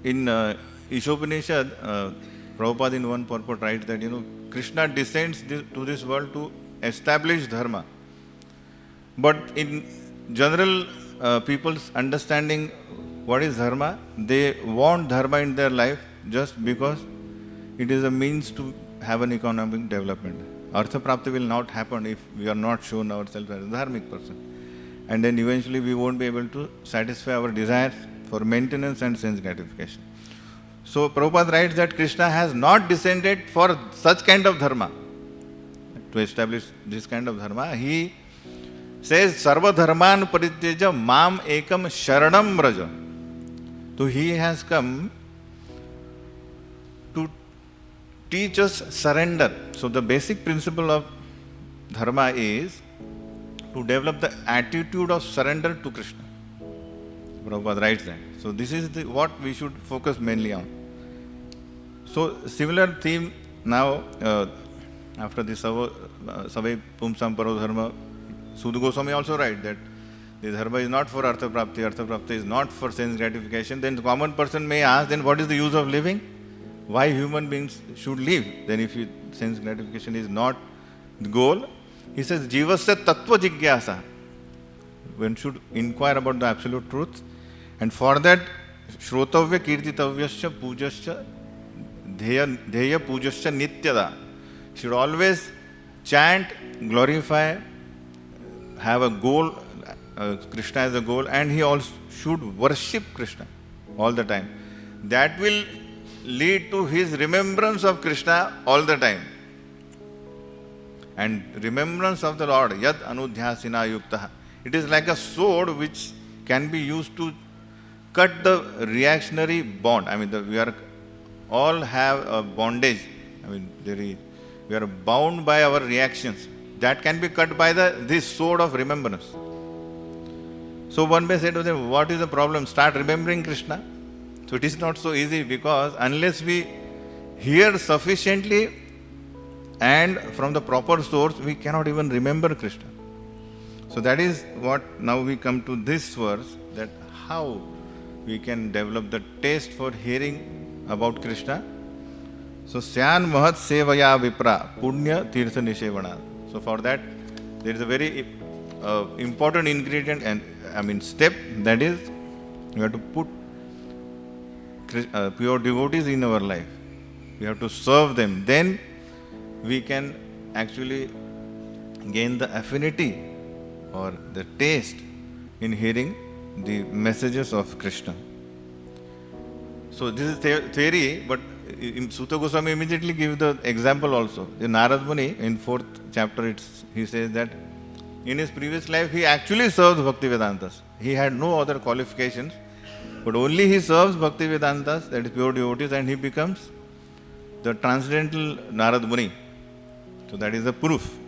In Ishopanishad, Prabhupada in one purport writes that, Krishna descends to this world to establish dharma. But in general people's understanding what is dharma, they want dharma in their life just because it is a means to have an economic development. Artha Prapti will not happen if we are not shown ourselves as a dharmic person. And then eventually we won't be able to satisfy our desires for maintenance and sense gratification. So Prabhupada writes that Krishna has not descended for such kind of dharma, to establish this kind of dharma. He says, Sarva dharman parityaja mam ekam sharanam vraja. So he has come to teach us surrender. So the basic principle of dharma is to develop the attitude of surrender to Krishna. Prabhupada writes that. So this is what we should focus mainly on. So similar theme now, after the Savai Pumsam Paro Dharma, Sudha Goswami also writes that the dharma is not for Artha Prapti is not for sense gratification. Then the common person may ask, then what is the use of living? Why human beings should live? Then if sense gratification is not the goal, he says, Jivasya Tattva Jigyasa. One should inquire about the absolute truth. And for that, Shrotavya Kirtitavyasya Pujasya Dheya Pujasya Nityada. Should always chant, glorify, have a goal, Krishna as a goal, and he also should worship Krishna all the time. That will lead to his remembrance of Krishna all the time. And remembrance of the Lord, Yad Anudhyasina Yuktaha. It is like a sword which can be used to cut the reactionary bond. I mean, we are all have a bondage. I mean, we are bound by our reactions. That can be cut by this sword of remembrance. So one may say to them, what is the problem? Start remembering Krishna. So it is not so easy, because unless we hear sufficiently and from the proper source, we cannot even remember Krishna. So that is what now we come to this verse, that how we can develop the taste for hearing about Krishna. So Syan Mahat Sevaya Vipra Punya Tirtha Nishevana. So for that there is a very important ingredient and step, that is we have to put pure devotees in our life. We have to serve them. Then we can actually gain the affinity or the taste in hearing the messages of Krishna. So this is theory, but Suta Goswami immediately gives the example also. The Narad Muni in 4th chapter, he says that in his previous life he actually served Bhaktivedantas. He had no other qualifications, but only he serves Bhaktivedantas, that is pure devotees, and he becomes the transcendental Narad Muni. So that is the proof.